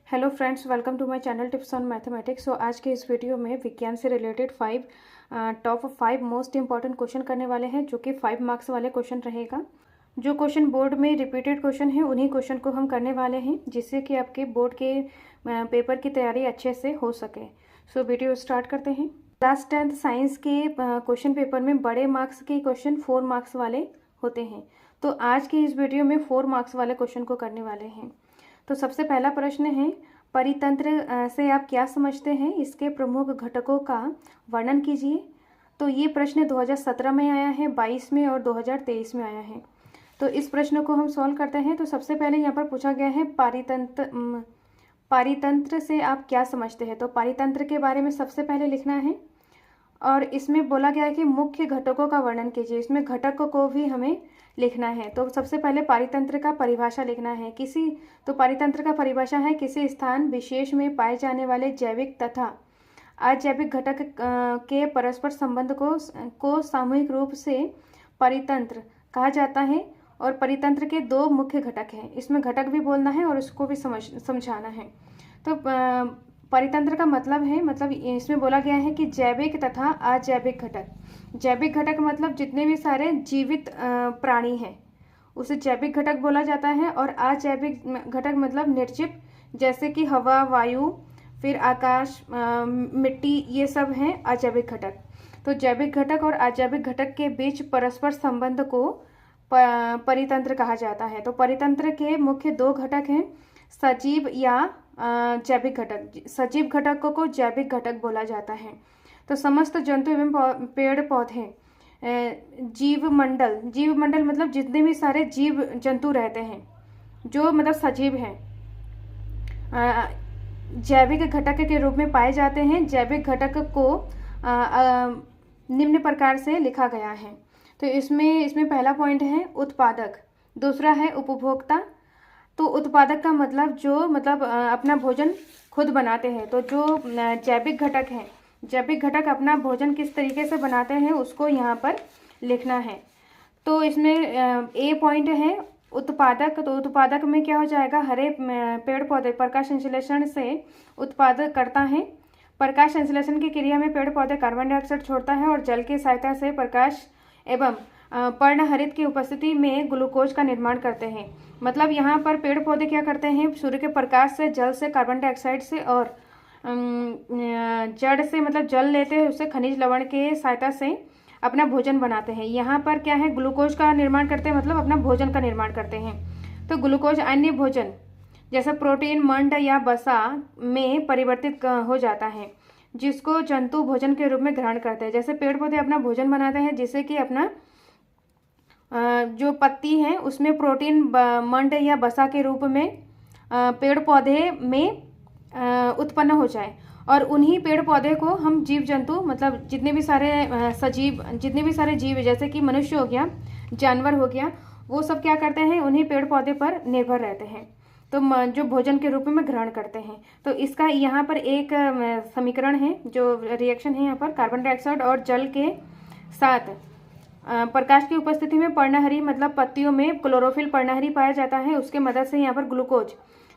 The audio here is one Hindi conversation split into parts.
Hello friends, welcome to my channel tips on mathematics. So आज के इस वीडियो में विज्ञान से related top 5 most important question करने वाले हैं, जो कि 5 मार्क्स वाले क्वेश्चन रहेगा। जो क्वेश्चन बोर्ड में रिपीटेड क्वेश्चन है उन्हीं क्वेश्चन को हम करने वाले हैं, जिससे कि आपके बोर्ड के पेपर की तैयारी अच्छे से हो सके। सो वीडियो स्टार्ट करते हैं। क्लास 10th साइंस के क्वेश्चन पेपर में बड़े मार्क्स के क्वेश्चन 4 मार्क्स वाले होते हैं, तो आज की इस वीडियो में 4 मार्क्स वाले क्वेश्चन को करने वाले हैं। तो सबसे पहला प्रश्न है, परितंत्र से आप क्या समझते हैं, इसके प्रमुख घटकों का वर्णन कीजिए। तो ये प्रश्न 2017 में आया है, 22 में और 2023 में आया है। तो इस प्रश्न को हम सॉल्व करते हैं। तो सबसे पहले यहाँ पर पूछा गया है पारितंत्र से आप क्या समझते हैं। तो पारितंत्र के बारे में सबसे पहले लिखना है, और इसमें बोला गया है कि मुख्य घटकों का वर्णन कीजिए। इसमें घटक को भी हमें लिखना है। तो सबसे पहले पारितंत्र का परिभाषा लिखना है। तो पारितंत्र का परिभाषा है, किसी स्थान विशेष में पाए जाने वाले जैविक तथा अजैविक घटक के परस्पर संबंध को सामूहिक रूप से परितंत्र कहा जाता है। और परितंत्र के 2 मुख्य घटक हैं, इसमें घटक भी बोलना है और उसको भी समझाना है। तो परितंत्र का मतलब है, मतलब इसमें बोला गया है कि जैविक तथा अजैविक घटक। जैविक घटक मतलब जितने भी सारे जीवित प्राणी हैं उसे जैविक घटक बोला जाता है, और अजैविक घटक मतलब निर्जीव, जैसे कि हवा, वायु, फिर आकाश, मिट्टी, ये सब हैं अजैविक घटक। तो जैविक घटक और अजैविक घटक के बीच परस्पर संबंध को परितंत्र कहा जाता है। तो परितंत्र के मुख्य 2 घटक हैं, सजीव या जैविक घटक। सजीव घटक को जैविक घटक बोला जाता है। तो समस्त जंतु एवं पेड़ पौधे, जीवमंडल मतलब जितने भी सारे जीव जंतु रहते हैं जो मतलब सजीव हैं, जैविक घटक के रूप में पाए जाते हैं। जैविक घटक को निम्न प्रकार से लिखा गया है। तो इसमें पहला पॉइंट है उत्पादक, दूसरा है उपभोक्ता। तो उत्पादक का मतलब जो अपना भोजन खुद बनाते हैं। तो जो जैविक घटक हैं, जैविक घटक अपना भोजन किस तरीके से बनाते हैं उसको यहाँ पर लिखना है। तो इसमें ए पॉइंट है उत्पादक। तो उत्पादक में क्या हो जाएगा, हरे पेड़ पौधे प्रकाश संश्लेषण से उत्पादक करता है। प्रकाश संश्लेषण की क्रिया में पेड़ पौधे कार्बन डाइऑक्साइड छोड़ता है और जल की सहायता से प्रकाश एवं पर्णहरित की उपस्थिति में ग्लूकोज का निर्माण करते हैं। मतलब यहाँ पर पेड़ पौधे क्या करते हैं, सूर्य के प्रकाश से, जल से, कार्बन डाइऑक्साइड से और जड़ से मतलब जल लेते हैं, उससे खनिज लवण के सहायता से अपना भोजन बनाते हैं। यहाँ पर क्या है, ग्लूकोज का निर्माण करते हैं, मतलब अपना भोजन का निर्माण करते हैं। तो ग्लूकोज अन्य भोजन जैसे प्रोटीन, मंड या वसा में परिवर्तित हो जाता है, जिसको जंतु भोजन के रूप में ग्रहण करते हैं। जैसे पेड़ पौधे अपना भोजन बनाते हैं, जिससे कि अपना जो पत्ती है उसमें प्रोटीन, मंड या वसा के रूप में पेड़ पौधे में उत्पन्न हो जाए, और उन्हीं पेड़ पौधे को हम जीव जंतु मतलब जितने भी सारे जीव जैसे कि मनुष्य हो गया, जानवर हो गया, वो सब क्या करते हैं, उन्हीं पेड़ पौधे पर निर्भर रहते हैं। तो जो भोजन के रूप में ग्रहण करते हैं। तो इसका यहाँ पर एक समीकरण है, जो रिएक्शन है यहाँ पर, कार्बन डाइऑक्साइड और जल के साथ प्रकाश की उपस्थिति में पर्णहरी मतलब पत्तियों में क्लोरोफिल पर्णहरी पाया जाता है। उसके मदद से यहाँ पर ग्लूकोज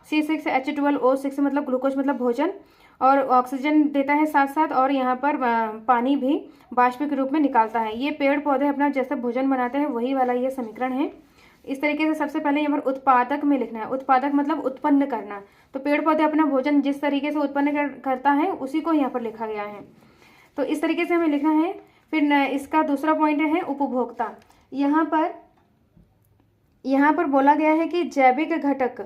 C6H12O6 मतलब ग्लूकोज मतलब भोजन, और ऑक्सीजन देता है साथ साथ, और यहाँ पर पानी भी वाष्प के रूप में निकालता है। ये पेड़ पौधे अपना जैसे भोजन बनाते हैं वही वाला ये समीकरण है। इस तरीके से सबसे पहले यहाँ पर उत्पादक में लिखना है। उत्पादक मतलब उत्पन्न करना। तो पेड़ पौधे अपना भोजन जिस तरीके से उत्पन्न करता है उसी को यहाँ पर लिखा गया है। तो इस तरीके से हमें लिखना है। फिर इसका दूसरा पॉइंट है उपभोक्ता। यहाँ पर बोला गया है कि जैविक घटक,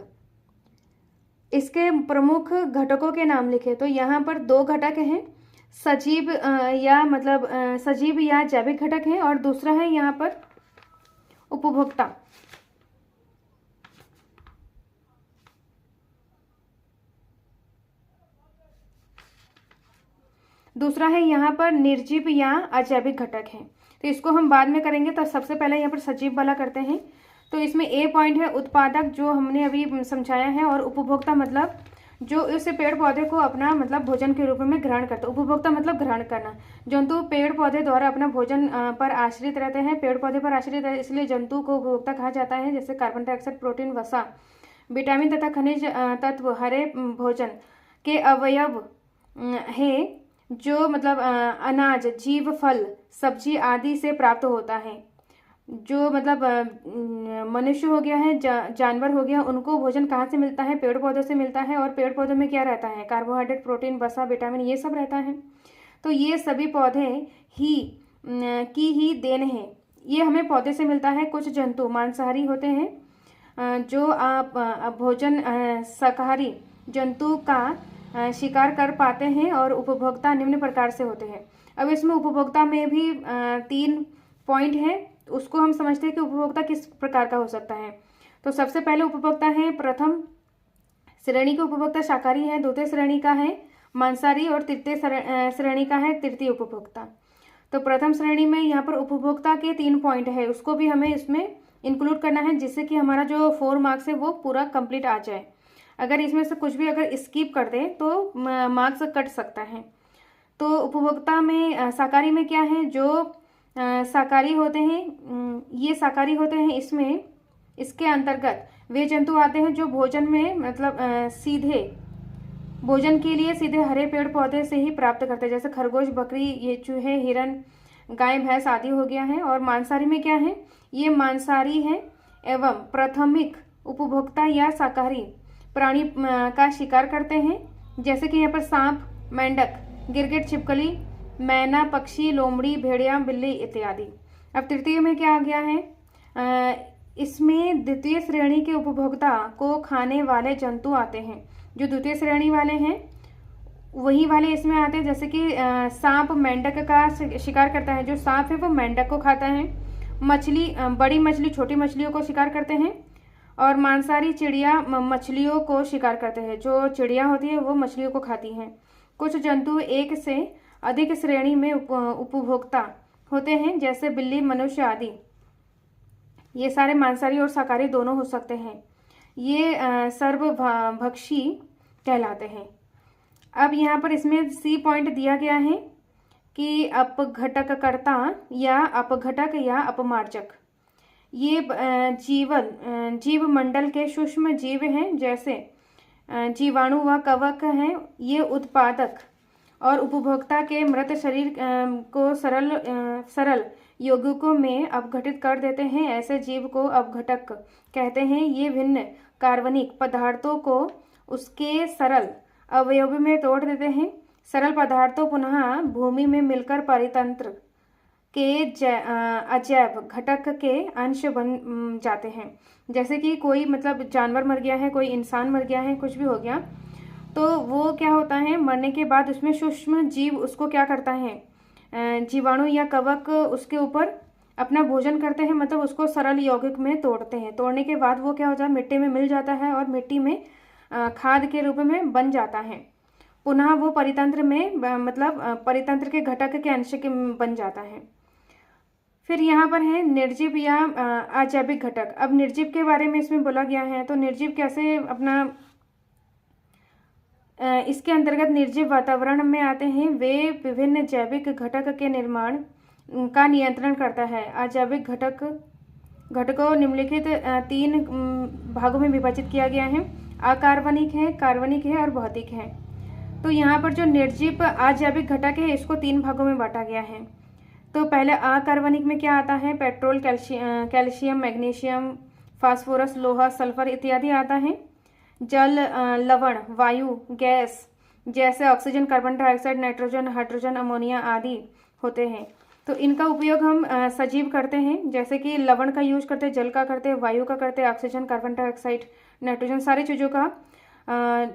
इसके प्रमुख घटकों के नाम लिखे। तो यहाँ पर 2 घटक हैं, सजीव या जैविक घटक है, और दूसरा है यहाँ पर उपभोक्ता। दूसरा है यहाँ पर निर्जीव या अजैविक घटक है। तो इसको हम बाद में करेंगे। तो सबसे पहले यहाँ पर सजीव वाला करते हैं। तो इसमें ए पॉइंट है उत्पादक, जो हमने अभी समझाया है, और उपभोक्ता मतलब जो इस पेड़ पौधे को अपना मतलब भोजन के रूप में ग्रहण करता है। उपभोक्ता मतलब ग्रहण करना। जंतु पेड़ पौधे द्वारा अपना भोजन पर आश्रित रहते हैं, पेड़ पौधे पर आश्रित रहते हैं, इसलिए जंतु को उपभोक्ता कहा जाता है। जैसे कार्बन डाइऑक्साइड, प्रोटीन, वसा विटामिन तथा खनिज तत्व हरे भोजन के अवयव है जो मतलब अनाज, जीव, फल, सब्जी आदि से प्राप्त होता है। जो मतलब मनुष्य हो गया है, जानवर हो गया, उनको भोजन कहाँ से मिलता है? पेड़ पौधों से मिलता है। और पेड़ पौधों में क्या रहता है? कार्बोहाइड्रेट, प्रोटीन, वसा, विटामिन, ये सब रहता है। तो ये सभी पौधे ही की ही देन है। ये हमें पौधे से मिलता है। कुछ जंतु मांसाहारी होते हैं जो आप भोजन शाकाहारी जंतु का शिकार कर पाते हैं। और उपभोक्ता निम्न प्रकार से होते हैं। अब इसमें उपभोक्ता में भी 3 पॉइंट है, उसको हम समझते हैं कि उपभोक्ता किस प्रकार का हो सकता है। तो सबसे पहले उपभोक्ता है प्रथम श्रेणी का उपभोक्ता शाकाहारी है, द्वितीय श्रेणी का है मांसाहारी और तृतीय श्रेणी का है तृतीय उपभोक्ता। तो प्रथम श्रेणी में यहाँ पर उपभोक्ता के 3 पॉइंट है, उसको भी हमें इसमें इंक्लूड करना है जिससे कि हमारा जो 4 मार्क्स है वो पूरा कंप्लीट आ जाए। अगर इसमें से कुछ भी अगर स्किप कर दें तो मार्क्स कट सकता है। तो उपभोक्ता में शाकाहारी में क्या है? जो शाकाहारी होते हैं, ये शाकाहारी होते हैं। इसमें इसके अंतर्गत वे जंतु आते हैं जो भोजन में मतलब सीधे भोजन के लिए सीधे हरे पेड़ पौधे से ही प्राप्त करते हैं, जैसे खरगोश, बकरी, ये चूहे, हिरन, गाय, भैंस आदि हो गया है। और मांसाहारी में क्या है? ये मांसाहारी है एवं प्राथमिक उपभोक्ता या शाकाहारी प्राणी का शिकार करते हैं, जैसे कि यहाँ पर सांप, मेंढक, गिरगिट, छिपकली, मैना, पक्षी, लोमड़ी, भेड़िया, बिल्ली इत्यादि। अब तृतीय में क्या आ गया है? इसमें द्वितीय श्रेणी के उपभोक्ता को खाने वाले जंतु आते हैं। जो द्वितीय श्रेणी वाले हैं वही वाले इसमें आते हैं, जैसे कि सांप मेंढक का शिकार करता है। जो सांप है वो मेंढक को खाता है। मछली, बड़ी मछली छोटी मछलियों को शिकार करते हैं। और मांसाहारी चिड़िया मछलियों को शिकार करते हैं। जो चिड़िया होती है वो मछलियों को खाती हैं। कुछ जंतु एक से अधिक श्रेणी में उपभोक्ता होते हैं, जैसे बिल्ली, मनुष्य आदि। ये सारे मांसाहारी और शाकाहारी दोनों हो सकते हैं। ये सर्वभक्षी कहलाते हैं। अब यहाँ पर इसमें सी पॉइंट दिया गया है कि अपघटककर्ता या अपघटक या अपमार्जक, ये जीव मंडल के सूक्ष्म जीव हैं, जैसे जीवाणु व कवक हैं। ये उत्पादक और उपभोक्ता के मृत शरीर को सरल यौगिकों में अपघटित कर देते हैं। ऐसे जीव को अपघटक कहते हैं। ये भिन्न कार्बनिक पदार्थों को उसके सरल अवयव में तोड़ देते हैं। सरल पदार्थों पुनः भूमि में मिलकर परितंत्र के अजैव घटक के अंश बन जाते हैं। जैसे कि कोई मतलब जानवर मर गया है, कोई इंसान मर गया है, कुछ भी हो गया, तो वो क्या होता है, मरने के बाद उसमें सूक्ष्म जीव उसको क्या करता है, जीवाणु या कवक उसके ऊपर अपना भोजन करते हैं, मतलब उसको सरल यौगिक में तोड़ते हैं। तोड़ने के बाद वो क्या होता है, मिट्टी में मिल जाता है और मिट्टी में खाद के रूप में बन जाता है। पुनः वो परितंत्र में मतलब परितंत्र के घटक के अंश के बन जाता है। फिर यहाँ पर है निर्जीव या अजैविक घटक। अब निर्जीव के बारे में इसमें बोला गया है, तो निर्जीव कैसे अपना इसके अंतर्गत निर्जीव वातावरण में आते हैं। वे विभिन्न जैविक घटक के निर्माण का नियंत्रण करता है। अजैविक घटकों निम्नलिखित 3 भागों में विभाजित किया गया है। अकार्बनिक है, कार्बनिक है और भौतिक है। तो यहाँ पर जो निर्जीव अजैविक घटक है इसको 3 भागों में बांटा गया है। तो पहले अकार्बनिक में क्या आता है, पेट्रोल, कैल्शियम, मैग्नीशियम, फास्फोरस, लोहा, सल्फर इत्यादि आता है। जल, लवण, वायु, गैस जैसे oxygen, carbon dioxide, nitrogen, hydrogen, ammonia आदि होते हैं। तो इनका उपयोग हम सजीव करते हैं, जैसे कि लवण का यूज करते हैं, जल का करते हैं, वायु का करते हैं, ऑक्सीजन, कार्बन डाइऑक्साइड, नाइट्रोजन, सारी चीज़ों का।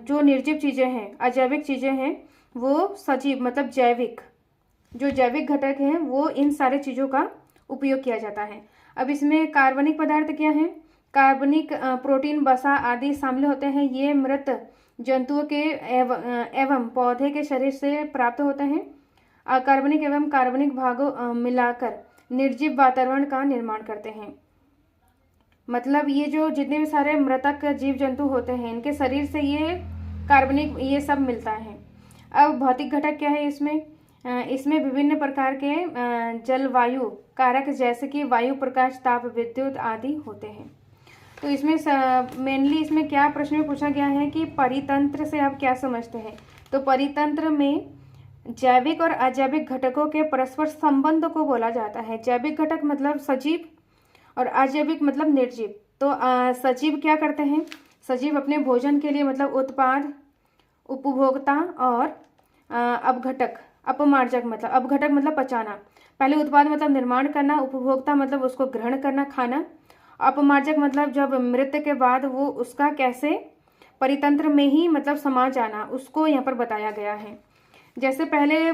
जो निर्जीव चीज़ें हैं, अजैविक चीज़ें हैं, वो सजीव मतलब जैविक, जो जैविक घटक हैं वो इन सारे चीज़ों का उपयोग किया जाता है। अब इसमें कार्बनिक पदार्थ क्या हैं, कार्बनिक प्रोटीन, वसा आदि शामिल होते हैं। ये मृत जंतुओं के एवं पौधे के शरीर से प्राप्त होते हैं। अकार्बनिक एवं कार्बनिक भागों मिलाकर निर्जीव वातावरण का निर्माण करते हैं। मतलब ये जो जितने भी सारे मृतक जीव जंतु होते हैं इनके शरीर से ये कार्बनिक ये सब मिलता है। अब भौतिक घटक क्या है इसमें विभिन्न प्रकार के जलवायु कारक जैसे कि वायु, प्रकाश, ताप, विद्युत आदि होते हैं। तो इसमें मेनली इसमें क्या प्रश्न में पूछा गया है कि परितंत्र से आप क्या समझते हैं। तो परितंत्र में जैविक और अजैविक घटकों के परस्पर संबंध को बोला जाता है। जैविक घटक मतलब सजीव और अजैविक मतलब निर्जीव। तो सजीव क्या करते हैं, सजीव अपने भोजन के लिए मतलब उत्पाद, उपभोक्ता और अपघटक, अपमार्जक मतलब अपघटक मतलब पचाना। पहले उत्पाद मतलब निर्माण करना, उपभोक्ता मतलब उसको ग्रहण करना, खाना, अपमार्जक मतलब जब मृत्यु के बाद वो उसका कैसे परितंत्र में ही मतलब समा जाना, उसको यहाँ पर बताया गया है। जैसे पहले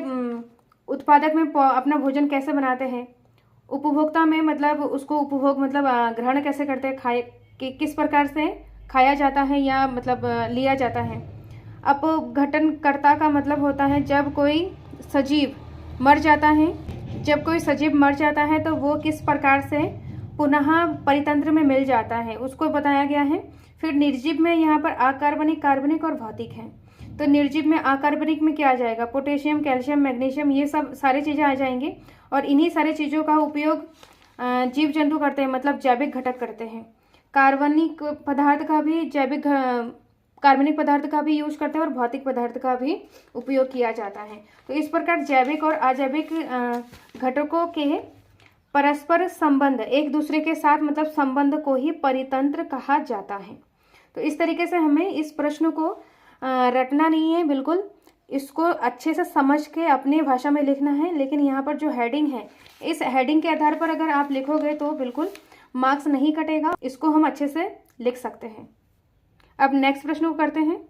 उत्पादक में अपना भोजन कैसे बनाते हैं, उपभोक्ता में मतलब उसको उपभोग मतलब ग्रहण कैसे करते हैं, खाए कि किस प्रकार से खाया जाता है या मतलब लिया जाता है। अपघटनकर्ता का मतलब होता है जब कोई सजीव मर जाता है, जब कोई सजीव मर जाता है तो वो किस प्रकार से पुनः परितंत्र में मिल जाता है, उसको बताया गया है। फिर निर्जीव में यहाँ पर अकार्बनिक, कार्बनिक और भौतिक है। तो निर्जीव में अकार्बनिक में क्या आ जाएगा, पोटेशियम, कैल्शियम, मैग्नीशियम, ये सब सारी चीज़ें आ जाएंगे। और इन्हीं सारी चीज़ों का उपयोग जीव जंतु करते हैं, मतलब जैविक घटक करते हैं। कार्बनिक पदार्थ का भी कार्बनिक पदार्थ का भी यूज करते हैं और भौतिक पदार्थ का भी उपयोग किया जाता है। तो इस प्रकार जैविक और अजैविक घटकों के परस्पर संबंध, एक दूसरे के साथ मतलब संबंध को ही परितंत्र कहा जाता है। तो इस तरीके से हमें इस प्रश्न को रटना नहीं है, बिल्कुल इसको अच्छे से समझ के अपनी भाषा में लिखना है। लेकिन यहाँ पर जो हेडिंग है, इस हेडिंग के आधार पर अगर आप लिखोगे तो बिल्कुल मार्क्स नहीं कटेगा, इसको हम अच्छे से लिख सकते हैं। अब नेक्स्ट प्रश्न को करते हैं।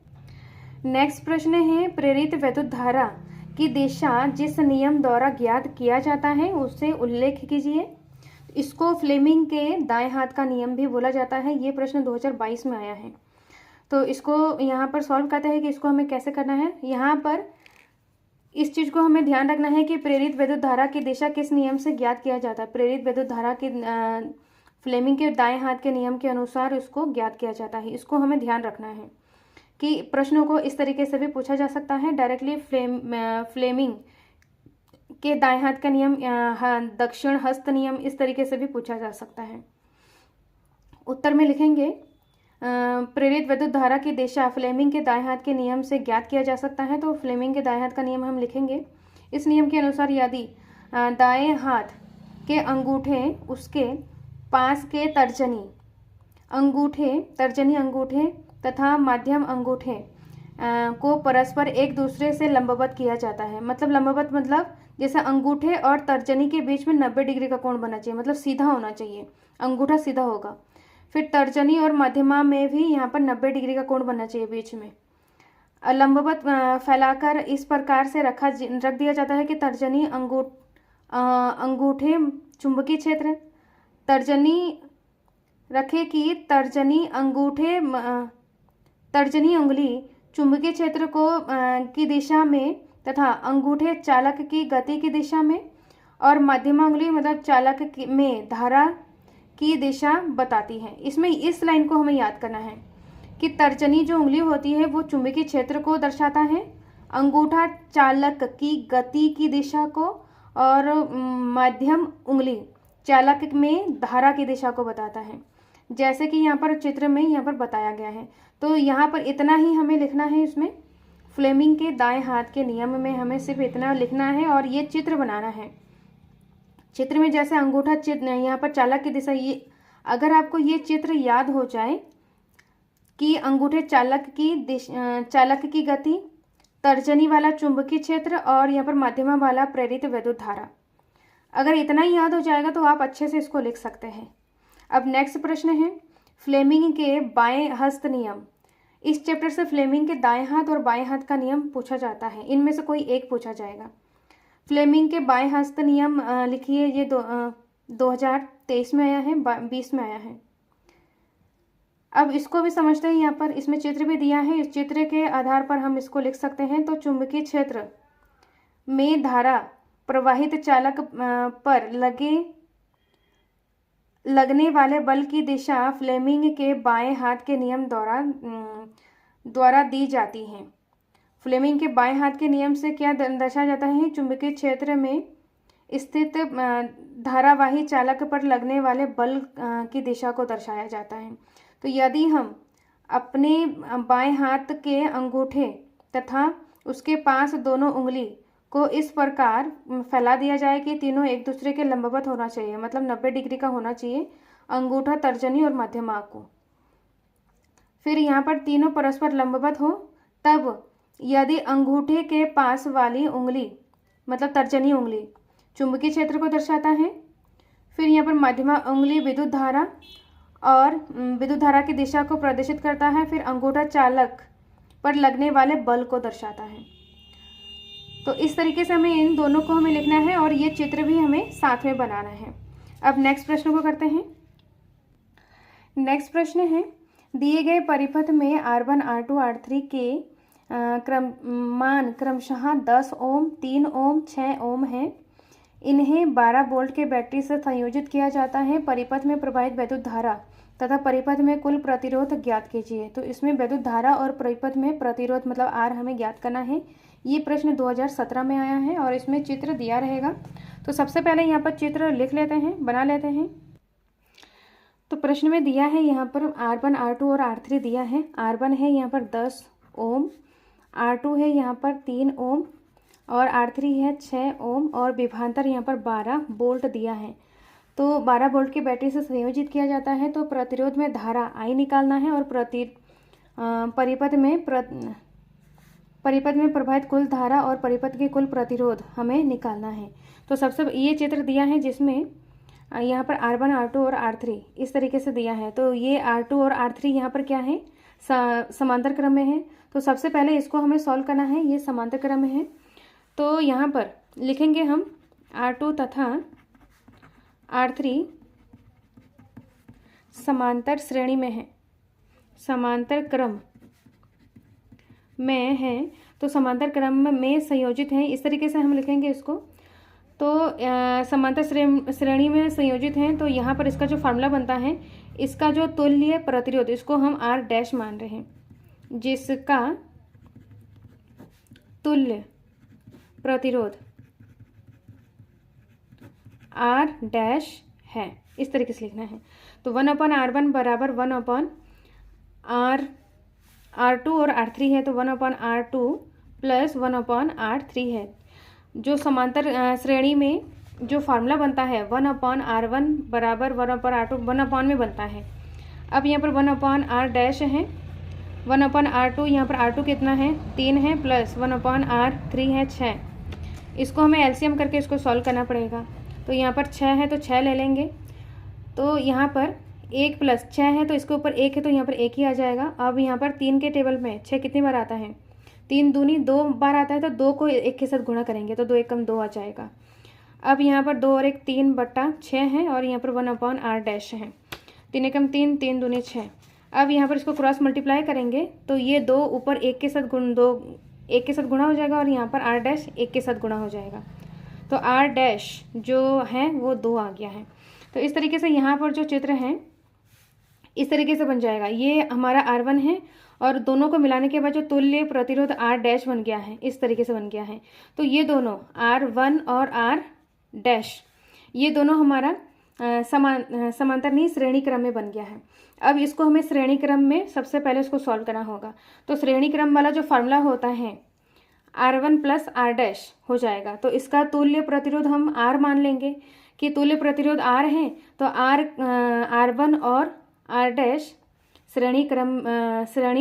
नेक्स्ट प्रश्न है, प्रेरित वैद्युत धारा की दिशा जिस नियम द्वारा ज्ञात किया जाता है उससे उल्लेख कीजिए। इसको फ्लेमिंग के दाएं हाथ का नियम भी बोला जाता है। ये प्रश्न 2022 में आया है। तो इसको यहाँ पर सॉल्व करते हैं कि इसको हमें कैसे करना है। यहाँ पर इस चीज़ को हमें ध्यान रखना है कि प्रेरित वैद्युत धारा की दिशा किस नियम से ज्ञात किया जाता है। प्रेरित वैद्युत धारा की फ्लेमिंग के दाएं हाथ के नियम के अनुसार इसको ज्ञात किया जाता है। इसको हमें ध्यान रखना है कि प्रश्नों को इस तरीके से भी पूछा जा सकता है। डायरेक्टली फ्लेमिंग के दाएं हाथ का नियम, दक्षिण हस्त नियम, इस तरीके से भी पूछा जा सकता है। उत्तर में लिखेंगे प्रेरित वैद्युत धारा की दिशा फ्लेमिंग के दाएं हाथ के नियम से ज्ञात किया जा सकता है। तो फ्लेमिंग के दाएं हाथ का नियम हम लिखेंगे। इस नियम के अनुसार यदि दाएं हाथ के अंगूठे उसके पास के तर्जनी अंगूठे तथा मध्यम अंगूठे को परस्पर एक दूसरे से लंबवत किया जाता है। मतलब लंबवत मतलब जैसे अंगूठे और तर्जनी के बीच में 90 डिग्री का कोण बनना चाहिए, मतलब सीधा होना चाहिए, अंगूठा सीधा होगा। फिर तर्जनी और मध्यमा में भी यहाँ पर 90 डिग्री का कोण बनना चाहिए बीच में। लंबवत फैलाकर इस प्रकार से रख दिया जाता है कि तर्जनी अंगूठे चुंबकीय क्षेत्र, तर्जनी रखे कि तर्जनी उंगली चुंबकीय क्षेत्र को की दिशा में तथा अंगूठे चालक की गति की दिशा में, और मध्यमा उंगली मतलब चालक में धारा की दिशा बताती है। इसमें इस लाइन को हमें याद करना है कि तर्जनी जो उंगली होती है वो चुंबकीय क्षेत्र को दर्शाता है, अंगूठा चालक की गति की दिशा को, और मध्यम उंगली चालक में धारा की दिशा को बताता है, जैसे कि यहाँ पर चित्र में यहाँ पर बताया गया है। तो यहाँ पर इतना ही हमें लिखना है। इसमें फ्लेमिंग के दाएं हाथ के नियम में हमें सिर्फ इतना लिखना है और ये चित्र बनाना है। चित्र में जैसे अंगूठा चित्र यहाँ पर चालक की दिशा, ये अगर आपको ये चित्र याद हो जाए कि अंगूठे चालक की गति, तर्जनी वाला चुंबकीय क्षेत्र और यहाँ पर मध्यमा वाला प्रेरित वैद्युत धारा, अगर इतना ही याद हो जाएगा तो आप अच्छे से इसको लिख सकते हैं। अब नेक्स्ट प्रश्न है फ्लेमिंग के बाएं हस्त नियम। इस चैप्टर से फ्लेमिंग के दाएं हाथ और बाएं हाथ का नियम पूछा जाता है, इनमें से कोई एक पूछा जाएगा। फ्लेमिंग के बाएं हस्त नियम लिखिए, ये 2023 में आया है, 20 में आया है। अब इसको भी समझते हैं। यहाँ पर इसमें चित्र भी दिया है, इस चित्र के आधार पर हम इसको लिख सकते हैं। तो चुंबकीय क्षेत्र में धारा प्रवाहित चालक पर लगने वाले बल की दिशा फ्लेमिंग के बाएं हाथ के नियम द्वारा दी जाती है। फ्लेमिंग के बाएं हाथ के नियम से क्या दर्शाया जाता है, चुंबकीय क्षेत्र में स्थित धारावाही चालक पर लगने वाले बल की दिशा को दर्शाया जाता है। तो यदि हम अपने बाएं हाथ के अंगूठे तथा उसके पास दोनों उंगली को इस प्रकार फैला दिया जाए कि तीनों एक दूसरे के लंबवत होना चाहिए, मतलब 90 डिग्री का होना चाहिए अंगूठा, तर्जनी और मध्यमा को। फिर यहाँ पर तीनों परस्पर लंबवत हो, तब यदि अंगूठे के पास वाली उंगली मतलब तर्जनी उंगली चुंबकीय क्षेत्र को दर्शाता है, फिर यहाँ पर मध्यमा उंगली विद्युत धारा और विद्युत धारा की दिशा को प्रदर्शित करता है, फिर अंगूठा चालक पर लगने वाले बल को दर्शाता है। तो इस तरीके से हमें इन दोनों को हमें लिखना है और ये चित्र भी हमें साथ में बनाना है। अब नेक्स्ट प्रश्न को करते हैं। नेक्स्ट प्रश्न है, दिए गए परिपथ में R1, R2, R3 के मान क्रमशः 10 ओम, 3 ओम, 6 ओम है। इन्हें 12 वोल्ट के बैटरी से संयोजित किया जाता है। परिपथ में प्रवाहित वैद्युत धारा तथा परिपथ में कुल प्रतिरोध ज्ञात कीजिए। तो इसमें वैद्युत धारा और परिपथ में प्रतिरोध मतलब R हमें ज्ञात करना है। ये प्रश्न 2017 में आया है और इसमें चित्र दिया रहेगा। तो सबसे पहले यहाँ पर चित्र लिख लेते हैं, बना लेते हैं। तो प्रश्न में दिया है यहाँ पर R1, R2 और R3 दिया है। R1 है यहाँ पर 10 ओम, R2 है यहाँ पर 3 ओम और R3 है 6 ओम और विभवांतर यहाँ पर 12 वोल्ट दिया है। तो 12 वोल्ट की बैटरी से संयोजित किया जाता है। तो प्रतिरोध में धारा I निकालना है और परिपथ में प्रवाहित कुल धारा और परिपथ के कुल प्रतिरोध हमें निकालना है। तो सबसे ये चित्र दिया है जिसमें यहाँ पर R1, R2 और R3 इस तरीके से दिया है। तो ये R2 और R3 यहाँ पर क्या है, समांतर क्रम में है। तो सबसे पहले इसको हमें सॉल्व करना है। ये समांतर क्रम में है तो यहाँ पर लिखेंगे हम R2 तथा R3 समांतर श्रेणी में है, समांतर क्रम में है। तो समांतर क्रम में संयोजित हैं, इस तरीके से हम लिखेंगे इसको। तो समांतर श्रेणी में संयोजित हैं। तो यहाँ पर इसका जो फार्मूला बनता है, इसका जो तुल्य प्रतिरोध इसको हम R डैश मान रहे हैं, जिसका तुल्य प्रतिरोध R डैश है, इस तरीके से लिखना है। तो 1/R1 बराबर 1/R2 और R3 है। तो 1/R2 प्लस 1/R3 है। जो समांतर श्रेणी में जो फार्मूला बनता है 1/R1 बराबर 1/R2 1 में बनता है। अब यहाँ पर 1/R डैश है, 1/R2 यहाँ पर R2 कितना है 3 है, प्लस 1/R3 है 6। इसको हमें एलसीएम करके इसको सॉल्व करना पड़ेगा। तो यहाँ पर 6 है तो 6 ले लेंगे। तो यहाँ पर 1 प्लस 6 है तो इसके ऊपर 1 है तो यहाँ पर 1 ही आ जाएगा। अब यहाँ पर 3 के टेबल में 6 कितनी बार आता है, 3 दूनी 2 बार आता है। तो 2 को 1 के साथ गुणा करेंगे तो 2 1 कम 2 आ जाएगा। अब यहाँ पर 2 और 1 3/6 है और यहाँ पर 1/R डैश है। 3 1 3, 3 दूनी 6। अब यहाँ पर इसको क्रॉस मल्टीप्लाई करेंगे तो ये 2 ऊपर 1 के साथ एक के साथ गुणा हो जाएगा और यहाँ पर R डैश 1 के साथ गुणा हो जाएगा। तो R डैश जो है वो 2 आ गया है। तो इस तरीके से यहाँ पर जो चित्र है इस तरीके से बन जाएगा। ये हमारा R1 है और दोनों को मिलाने के बाद जो तुल्य प्रतिरोध R डैश बन गया है, इस तरीके से बन गया है। तो ये दोनों R1 और R डैश ये दोनों हमारा समांतर नहीं श्रेणी क्रम में बन गया है। अब इसको हमें श्रेणी क्रम में सबसे पहले इसको सॉल्व करना होगा। तो श्रेणी क्रम वाला जो फार्मूला होता है R1 प्लस R डैश हो जाएगा। तो इसका तुल्य प्रतिरोध हम R मान लेंगे कि तुल्य प्रतिरोध R है। तो R1 और R डैश श्रेणी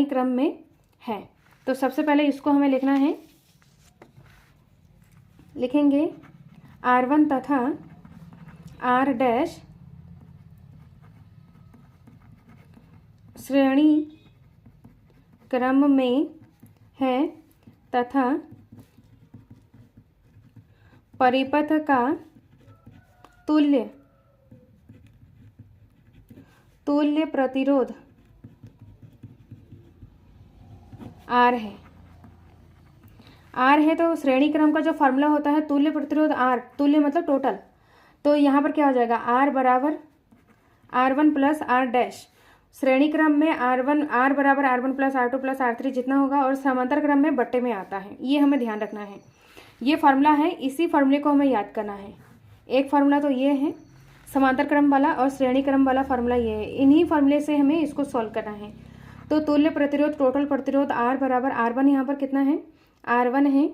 क्रम में है। तो सबसे पहले इसको हमें लिखना है, लिखेंगे R1 तथा R डैश श्रेणी क्रम में है तथा परिपथ का तुल्य प्रतिरोध R है। R है तो श्रेणी क्रम का जो फार्मूला होता है तुल्य प्रतिरोध R, तुल्य मतलब टोटल। तो यहाँ पर क्या हो जाएगा R बराबर R1 प्लस R डैश। श्रेणी क्रम में R बराबर R1 plus R2 plus R3 जितना होगा और समांतर क्रम में बट्टे में आता है। ये हमें ध्यान रखना है। ये फार्मूला है, इसी फार्मूले को हमें याद करना है। एक फार्मूला तो ये है, समांतर क्रम वाला और श्रेणी क्रम वाला फार्मूला ये है। इन्हीं फार्मूले से हमें इसको सॉल्व करना है। तो तुल्य प्रतिरोध, टोटल प्रतिरोध R बराबर R1 यहाँ पर कितना है, R1 है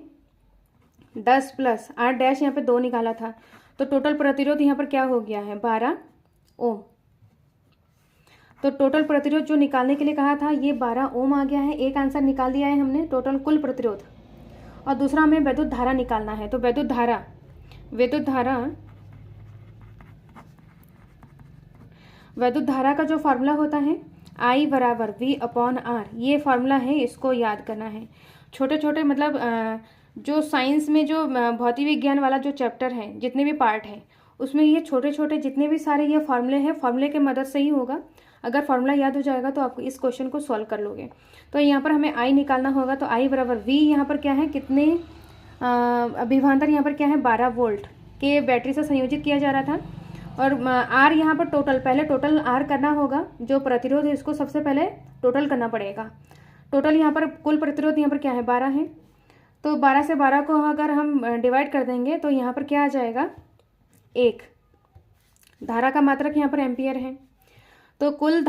10 प्लस R डैश यहाँ पे 2 निकाला था, तो टोटल प्रतिरोध यहाँ पर क्या हो गया है 12 ओम। तो टोटल प्रतिरोध जो निकालने के लिए कहा था ये 12 ओम आ गया है। एक आंसर निकाल दिया है हमने टोटल कुल प्रतिरोध, और दूसरा हमें वैद्युत धारा निकालना है। तो वैद्युत धारा का जो फार्मूला होता है I बराबर V अपॉन R, ये फार्मूला है, इसको याद करना है। छोटे छोटे मतलब जो साइंस में जो भौतिक विज्ञान वाला जो चैप्टर है, जितने भी पार्ट हैं उसमें ये छोटे छोटे जितने भी सारे ये फार्मूले हैं, फार्मूले के मदद से ही होगा। अगर फार्मूला याद हो जाएगा तो आप इस क्वेश्चन को सॉल्व कर लोगे। तो यहाँ पर हमें I निकालना होगा, तो I बराबर V यहाँ पर क्या है, कितने विभवांतर यहाँ पर क्या है 12 वोल्ट के बैटरी से संयोजित किया जा रहा था, और R यहाँ पर टोटल, पहले टोटल R करना होगा। जो प्रतिरोध है इसको सबसे पहले टोटल करना पड़ेगा। टोटल यहाँ पर कुल प्रतिरोध यहाँ पर क्या है 12 है, तो 12 से 12 को अगर हम डिवाइड कर देंगे तो यहाँ पर क्या आ जाएगा 1। धारा का मात्रक यहाँ पर एम्पियर है, तो कुल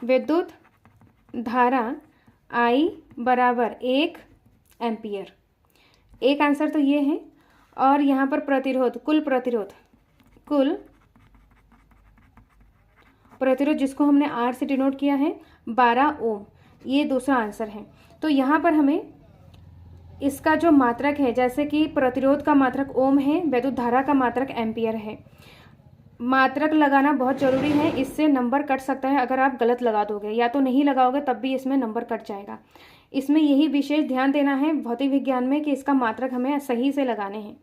विद्युत धारा I बराबर 1 एम्पियर। एक आंसर तो ये है। और यहाँ पर प्रतिरोध, कुल प्रतिरोध जिसको हमने R से डिनोट किया है 12 ओम, ये दूसरा आंसर है। तो यहाँ पर हमें इसका जो मात्रक है, जैसे कि प्रतिरोध का मात्रक ओम है, वैद्युत धारा का मात्रक एम्पियर है, मात्रक लगाना बहुत ज़रूरी है। इससे नंबर कट सकता है अगर आप गलत लगा दोगे, या तो नहीं लगाओगे तब भी इसमें नंबर कट जाएगा। इसमें यही विशेष ध्यान देना है भौतिक विज्ञान में कि इसका मात्रक हमें सही से लगाने हैं।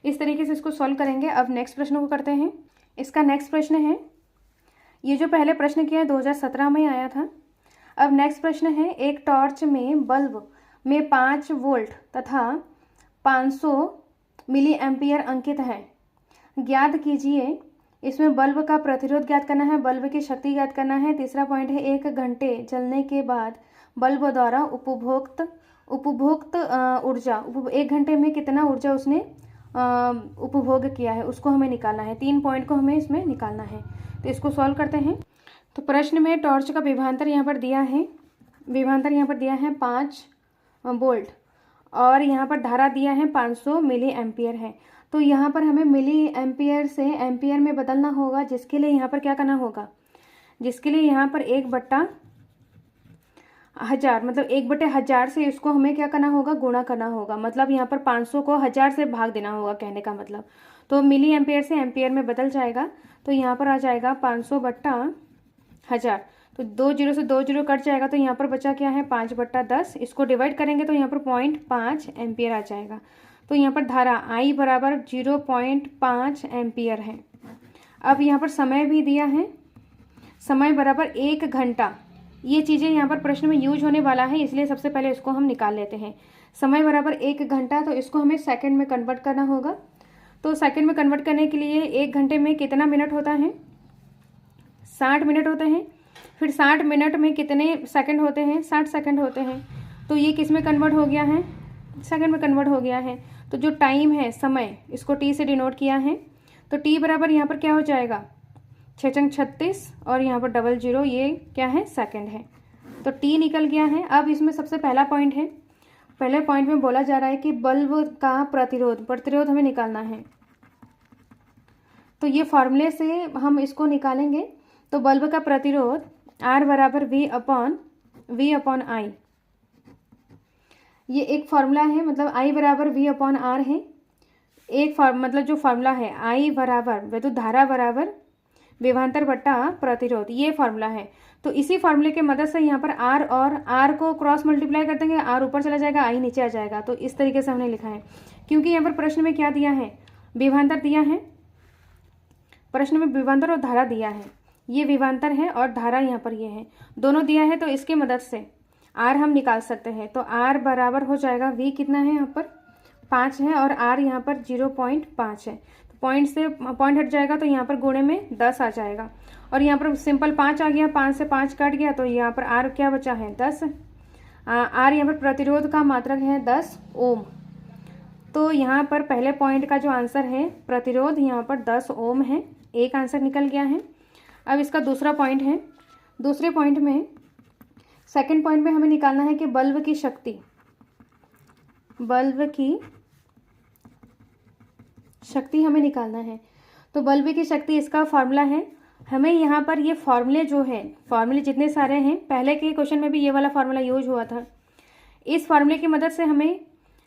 इस तरीके से इसको सॉल्व करेंगे। अब नेक्स्ट प्रश्न को करते हैं। इसका नेक्स्ट प्रश्न है, ये जो पहले प्रश्न किया है 2017 में आया था। अब नेक्स्ट प्रश्न है, एक टॉर्च में बल्ब में 5 वोल्ट तथा 500 मिली एम्पियर अंकित है, ज्ञात कीजिए। इसमें बल्ब का प्रतिरोध ज्ञात करना है, बल्ब की शक्ति ज्ञात करना है। तीसरा पॉइंट है, 1 घंटे चलने के बाद बल्ब द्वारा उपभोक्त ऊर्जा, 1 घंटे में कितना ऊर्जा उसने उपभोग किया है, उसको हमें निकालना है। 3 पॉइंट को हमें इसमें निकालना है। तो इसको सॉल्व करते हैं। तो प्रश्न में टॉर्च का विभवांतर यहाँ पर दिया है, 5 वोल्ट, और यहाँ पर धारा दिया है 500 मिली एम्पियर है। तो यहाँ पर हमें मिली एम्पियर से एम्पियर में बदलना होगा, जिसके लिए यहाँ पर क्या करना होगा, जिसके लिए यहाँ पर 1/1000, मतलब 1/1000 से इसको हमें क्या करना होगा, गुणा करना होगा। मतलब यहाँ पर 500 को 1000 से भाग देना होगा, कहने का मतलब। तो मिली एम्पियर से एम्पियर में बदल जाएगा, तो यहाँ पर आ जाएगा 500/1000। तो 2 0 से 2 0 कट जाएगा, तो यहाँ पर बचा क्या है 5/10। इसको डिवाइड करेंगे तो यहाँ पर 0.5 एम्पियर आ जाएगा। तो यहाँ पर धारा I बराबर 0.5 एम्पियर है। अब यहाँ पर समय भी दिया है, समय बराबर 1 घंटा। ये चीज़ें यहाँ पर प्रश्न में यूज होने वाला है, इसलिए सबसे पहले इसको हम निकाल लेते हैं। समय बराबर 1 घंटा, तो इसको हमें सेकंड में कन्वर्ट करना होगा। तो सेकंड में कन्वर्ट करने के लिए 1 घंटे में कितना मिनट होता है, 60 मिनट होते हैं। फिर 60 मिनट में कितने सेकंड होते हैं, 60 सेकंड होते हैं। तो ये किस में कन्वर्ट हो गया है, सेकंड में कन्वर्ट हो गया है। तो जो टाइम है, समय, इसको T से डिनोट किया है। तो T बराबर यहाँ पर क्या हो जाएगा 6 36, और यहाँ पर 00, ये क्या है सेकंड है। तो T निकल गया है। अब इसमें सबसे पहला पॉइंट है, पहले पॉइंट में बोला जा रहा है कि बल्ब का प्रतिरोध हमें निकालना है। तो ये फॉर्मूले से हम इसको निकालेंगे। तो बल्ब का प्रतिरोध R बराबर V अपॉन I, ये एक फार्मूला है। मतलब I बराबर V अपॉन R है एक मतलब जो फार्मूला है, I बराबर वैद्युत धारा बराबर विभवांतर बट्टा प्रतिरोध, ये फार्मूला है। तो इसी फार्मूले के मदद से यहाँ पर R और R को क्रॉस मल्टीप्लाई कर देंगे, R ऊपर चला जाएगा, I नीचे आ जाएगा। तो इस तरीके से हमने लिखा है, क्योंकि यहाँ पर प्रश्न में क्या दिया है, विभवांतर दिया है। प्रश्न में विभवांतर और धारा दिया है, ये विभवांतर है और धारा यहाँ पर ये है, दोनों दिया है। तो इसके मदद से R हम निकाल सकते हैं। तो R बराबर हो जाएगा, V कितना है यहाँ पर 5 है और R यहाँ पर 0.5 है। तो पॉइंट से पॉइंट हट जाएगा, तो यहाँ पर गुणे में 10 आ जाएगा, और यहाँ पर सिंपल 5 आ गया, 5 से 5 कट गया, तो यहाँ पर R क्या बचा है 10। R यहाँ पर प्रतिरोध का मात्रक है 10 ओम। तो यहाँ पर पहले पॉइंट का जो आंसर है प्रतिरोध यहाँ पर 10 ओम है, एक आंसर निकल गया है। अब इसका दूसरा पॉइंट है, दूसरे पॉइंट में सेकंड पॉइंट में हमें निकालना है कि बल्ब की शक्ति, बल्ब की शक्ति हमें निकालना है। तो बल्ब की शक्ति इसका फॉर्मूला है, हमें यहाँ पर ये फॉर्मूले जो है, फॉर्मूले जितने सारे हैं, पहले के क्वेश्चन में भी ये वाला फॉर्मूला यूज हुआ था। इस फॉर्मूले की मदद से हमें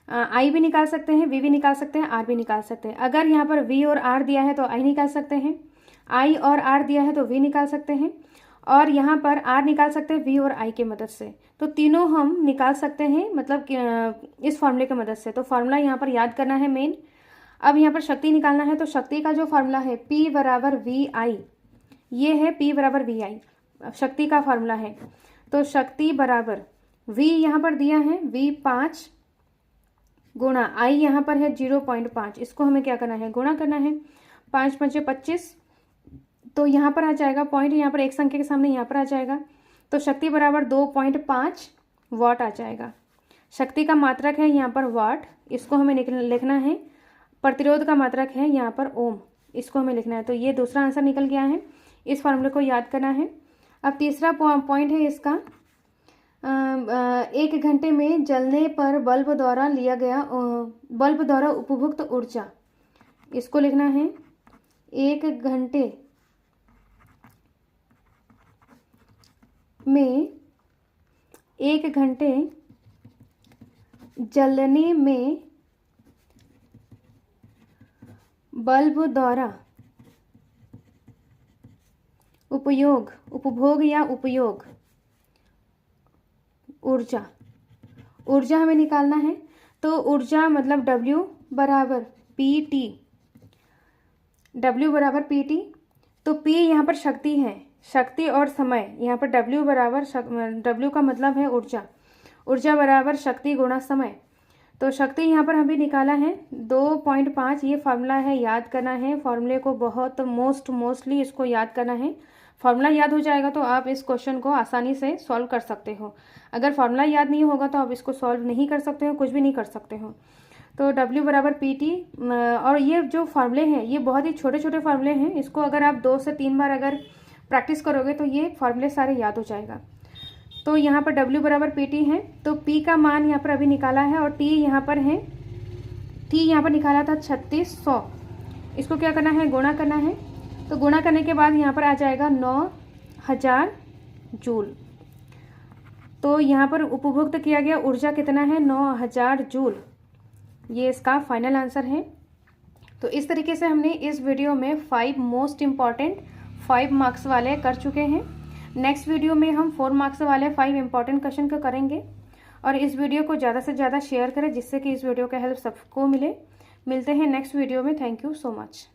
आई भी निकाल सकते हैं, वी भी निकाल सकते हैं, आर भी निकाल सकते हैं। अगर यहाँ पर वी और आर दिया है तो आई निकाल सकते हैं, आई और आर दिया है तो वी निकाल सकते हैं, और यहाँ पर आर निकाल सकते हैं वी और आई की मदद से। तो तीनों हम निकाल सकते हैं, मतलब इस फॉर्मूले की मदद से। तो फॉर्मूला यहाँ पर याद करना है मेन। अब यहाँ पर शक्ति निकालना है, तो शक्ति का जो फॉर्मूला है P बराबर वी आई, ये है P बराबर वी आई, शक्ति का फॉर्मूला है। तो शक्ति बराबर V यहाँ पर दिया है V 5 गुणा I यहाँ पर है 0.5, इसको हमें क्या करना है, गुणा करना है। 5 5 25, तो यहाँ पर आ जाएगा पॉइंट, यहाँ पर एक संख्या के सामने यहाँ पर आ जाएगा। तो शक्ति बराबर 2.5 वाट आ जाएगा। शक्ति का मात्रक है यहाँ पर वाट, इसको हमें लिखना है। प्रतिरोध का मात्रक है यहाँ पर ओम, इसको हमें लिखना है। तो ये दूसरा आंसर निकल गया है, इस फॉर्मूले को याद करना है। अब तीसरा पॉइंट है इसका, 1 घंटे में जलने पर बल्ब द्वारा उपभुक्त ऊर्जा, इसको लिखना है 1 घंटे में, 1 घंटे जलने में बल्ब द्वारा उपभोग या उपयोग ऊर्जा हमें निकालना है। तो ऊर्जा मतलब W बराबर PT, W बराबर PT। तो P यहाँ पर शक्ति है, शक्ति और समय, यहाँ पर W बराबर W का मतलब है ऊर्जा, ऊर्जा बराबर शक्ति गुणा समय। तो शक्ति यहाँ पर हमें निकाला है 2.5, ये फार्मूला है, याद करना है। फार्मूले को बहुत मोस्टली इसको याद करना है। फार्मूला याद हो जाएगा तो आप इस क्वेश्चन को आसानी से सॉल्व कर सकते हो। अगर फार्मूला याद नहीं होगा तो आप इसको सॉल्व नहीं कर सकते हो, कुछ भी नहीं कर सकते हो। तो W बराबर PT, और ये जो फार्मूले हैं ये बहुत ही छोटे छोटे फार्मूले हैं, इसको अगर आप 2 से 3 बार अगर प्रैक्टिस करोगे तो ये फार्मूले सारे याद हो जाएगा। तो यहाँ पर W बराबर PT है, तो P का मान यहाँ पर अभी निकाला है, और T यहाँ पर है, T यहाँ पर निकाला था 3600, इसको क्या करना है, गुणा करना है। तो गुणा करने के बाद यहाँ पर आ जाएगा 9000 जूल। तो यहाँ पर उपभुक्त किया गया ऊर्जा कितना है, 9000 जूल, ये इसका फाइनल आंसर है। तो इस तरीके से हमने इस वीडियो में 5 मोस्ट इम्पॉर्टेंट 5 मार्क्स वाले कर चुके हैं। नेक्स्ट वीडियो में हम 4 मार्क्स वाले 5 इम्पॉर्टेंट क्वेश्चन को करेंगे, और इस वीडियो को ज़्यादा से ज़्यादा शेयर करें जिससे कि इस वीडियो का हेल्प सबको मिले। मिलते हैं नेक्स्ट वीडियो में। Thank you so much.